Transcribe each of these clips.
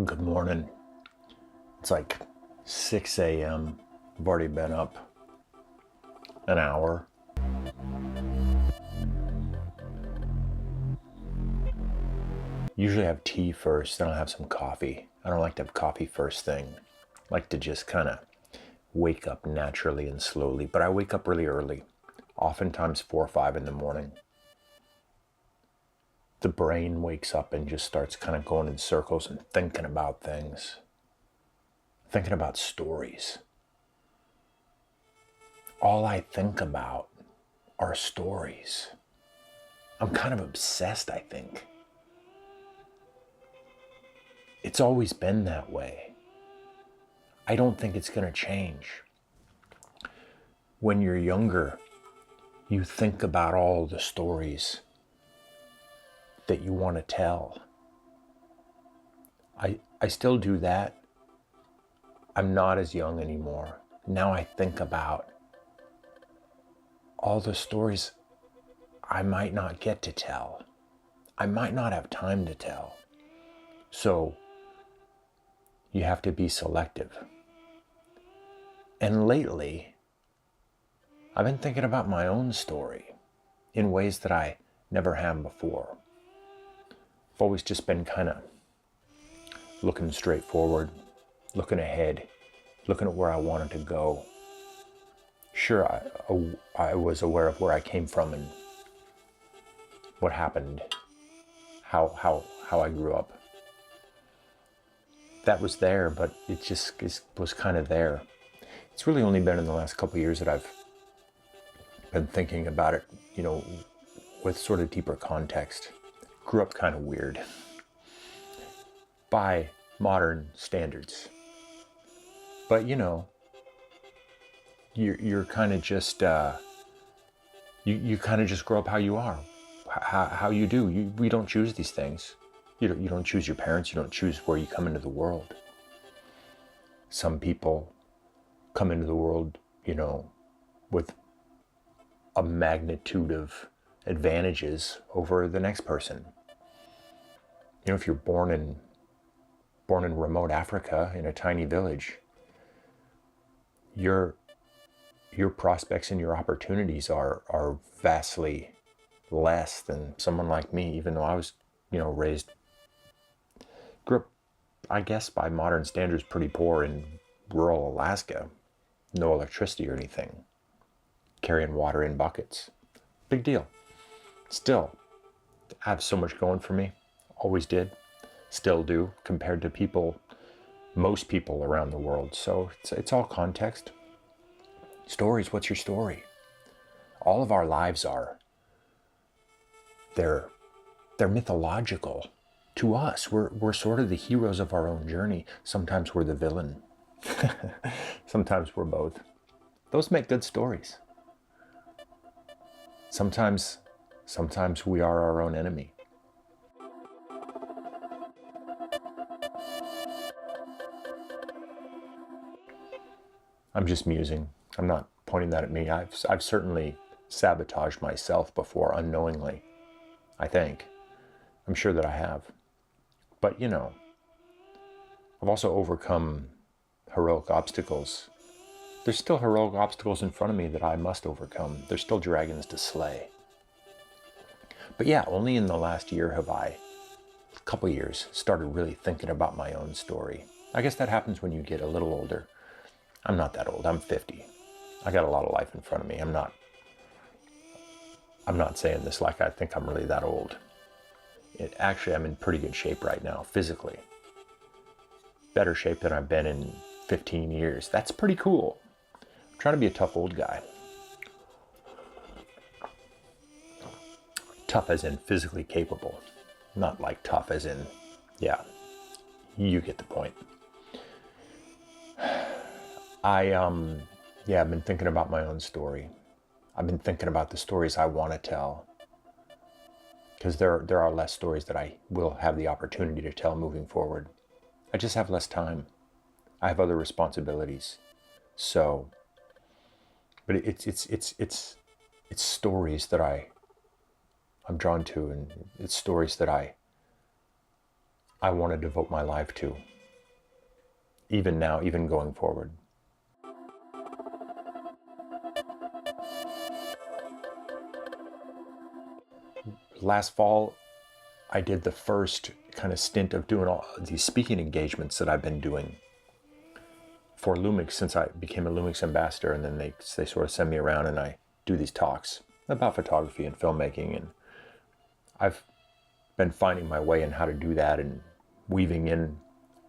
Good morning. It's like 6 a.m. I've already been up an hour. Usually I have tea first, then I'll have some coffee. I don't like to have coffee first thing. I like to just kind of wake up naturally and slowly, but I wake up really early, oftentimes 4 or 5 in the morning. The brain wakes up and just starts kind of going in circles and thinking about things, thinking about stories. All I think about are stories. I'm kind of obsessed, I think. It's always been that way. I don't think it's going to change. When you're younger, you think about all the stories that you want to tell. I still do that. I'm not as young anymore. Now I think about all the stories I might not get to tell. I might not have time to tell. So you have to be selective. And lately, I've been thinking about my own story in ways that I never have before. I've always just been kind of looking straight forward, looking ahead, looking at where I wanted to go. Sure, I was aware of where I came from and what happened, how I grew up. That was there, but it just was kind of there. It's really only been in the last couple of years that I've been thinking about it, with sort of deeper context. Grew up kind of weird by modern standards. But you're kind of just you kind of just grow up how you are, how you do. We don't choose these things. You don't choose your parents. You don't choose where you come into the world. Some people come into the world, with a magnitude of advantages over the next person. If you're born in remote Africa in a tiny village, your prospects and your opportunities are vastly less than someone like me, even though I was, grew up, I guess by modern standards, pretty poor in rural Alaska. No electricity or anything. Carrying water in buckets. Big deal. Still, I have so much going for me. Always did. Still do, compared to most people around the world. So it's all context. Stories, what's your story? All of our lives are. They're mythological to us. We're sort of the heroes of our own journey. Sometimes we're the villain. Sometimes we're both. Those make good stories. Sometimes we are our own enemy. I'm just musing. I'm not pointing that at me. I've certainly sabotaged myself before unknowingly. I think. I'm sure that I have. But I've also overcome heroic obstacles. There's still heroic obstacles in front of me that I must overcome. There's still dragons to slay. But yeah, only in the last year have I, a couple years, started really thinking about my own story. I guess that happens when you get a little older. I'm not that old. I'm 50. I got a lot of life in front of me. I'm not saying this like I think I'm really that old. Actually, I'm in pretty good shape right now, physically. Better shape than I've been in 15 years. That's pretty cool. I'm trying to be a tough old guy. Tough as in physically capable. Not like tough as in, yeah, you get the point. I've been thinking about my own story. I've been thinking about the stories I want to tell. Because there are less stories that I will have the opportunity to tell moving forward. I just have less time. I have other responsibilities. So But it's stories that I'm drawn to, and it's stories that I want to devote my life to, even now, even going forward. Last fall, I did the first kind of stint of doing all these speaking engagements that I've been doing for Lumix since I became a Lumix ambassador, and then they sort of send me around and I do these talks about photography and filmmaking, and I've been finding my way in how to do that and weaving in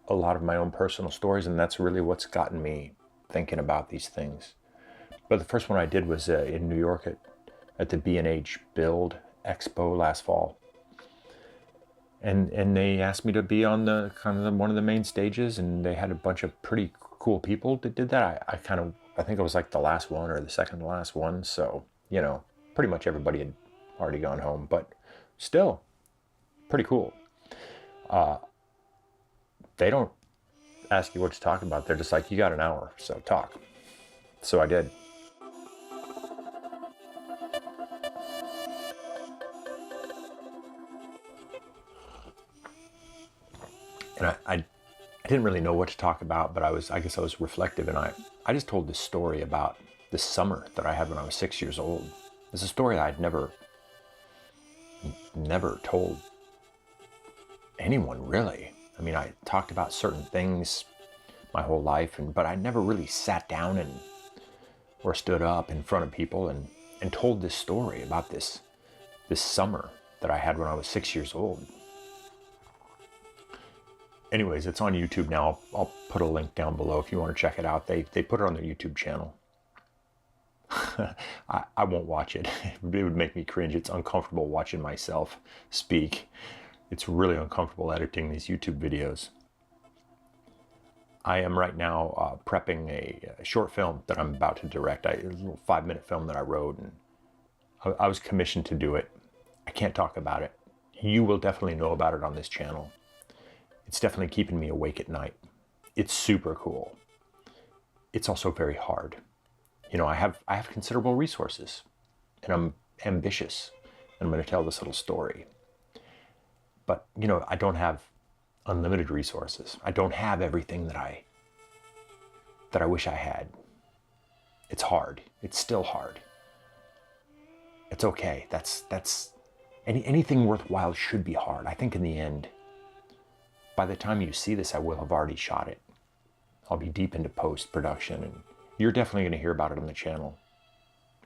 a lot of my own personal stories, and that's really what's gotten me thinking about these things. But the first one I did was in New York at the B&H Build Expo last fall. And they asked me to be on the one of the main stages, and they had a bunch of pretty cool people that did that. I think it was like the last one or the second to last one, so pretty much everybody had already gone home, but still pretty cool. They don't ask you what to talk about. They're just like, you got an hour, so talk. So I did. And I didn't really know what to talk about, but I guess I was reflective, and I just told this story about this summer that I had when I was 6 years old. It's a story that I'd never told anyone, really. I mean, I talked about certain things my whole life, but I never really sat down or stood up in front of people and told this story about this summer that I had when I was 6 years old. Anyways, it's on YouTube now. I'll put a link down below if you want to check it out. They put it on their YouTube channel. I won't watch it. It would make me cringe. It's uncomfortable watching myself speak. It's really uncomfortable editing these YouTube videos. I am right now prepping a short film that I'm about to direct. A little 5-minute film that I wrote, and I was commissioned to do it. I can't talk about it. You will definitely know about it on this channel. It's definitely keeping me awake at night. It's super cool. It's also very hard. I have considerable resources, and I'm ambitious, and I'm going to tell this little story. But, I don't have unlimited resources. I don't have everything that I wish I had. It's hard. It's still hard. It's okay. That's anything worthwhile should be hard. I think in the end, by the time you see this, I will have already shot it. I'll be deep into post-production, and you're definitely going to hear about it on the channel.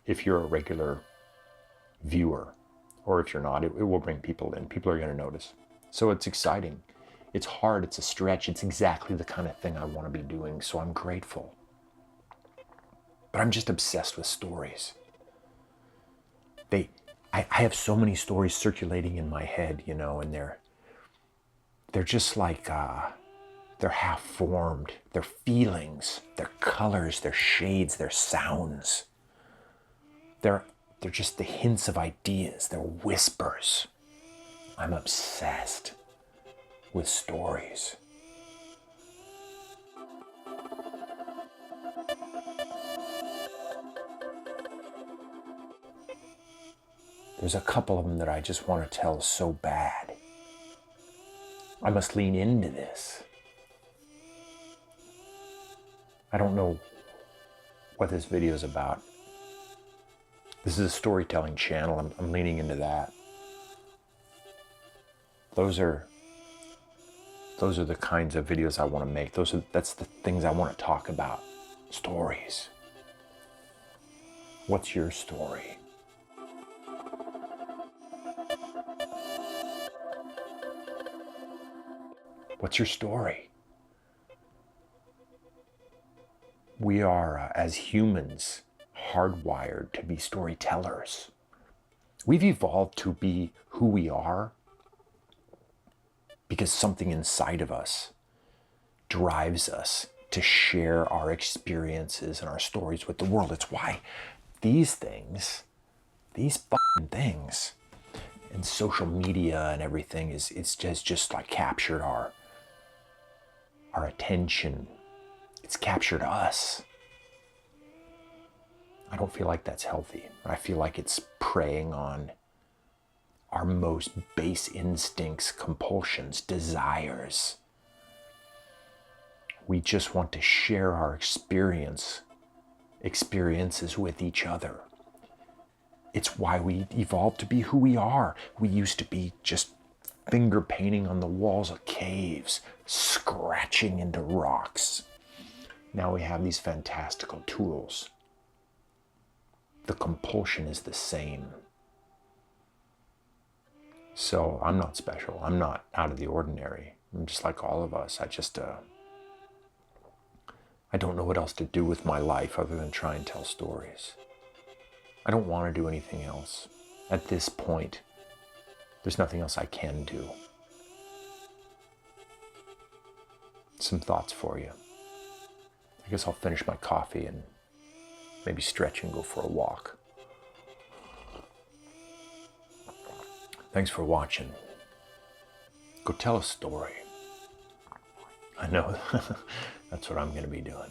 If you're a regular viewer, or if you're not, it will bring people in. People are going to notice. So it's exciting. It's hard. It's a stretch. It's exactly the kind of thing I want to be doing, so I'm grateful. But I'm just obsessed with stories. I have so many stories circulating in my head, and they're just like, they're half formed. They're feelings, they're colors, they're shades, they're sounds. They're just the hints of ideas, they're whispers. I'm obsessed with stories. There's a couple of them that I just want to tell so bad. I must lean into this. I don't know what this video is about. This is a storytelling channel. I'm leaning into that. Those are the kinds of videos I want to make. That's the things I want to talk about. Stories. What's your story? What's your story? We are, as humans, hardwired to be storytellers. We've evolved to be who we are because something inside of us drives us to share our experiences and our stories with the world. It's why these things, these fucking things, and social media and everything has just like captured our attention. It's captured us. I don't feel like that's healthy. I feel like it's preying on our most base instincts, compulsions, desires. We just want to share our experiences with each other. It's why we evolved to be who we are. We used to be just finger painting on the walls of caves, scratching into rocks. Now we have these fantastical tools. The compulsion is the same. So I'm not special. I'm not out of the ordinary. I'm just like all of us. I don't know what else to do with my life other than try and tell stories. I don't want to do anything else. At this point, there's nothing else I can do. Some thoughts for you. I guess I'll finish my coffee and maybe stretch and go for a walk. Thanks for watching. Go tell a story. I know that's what I'm going to be doing.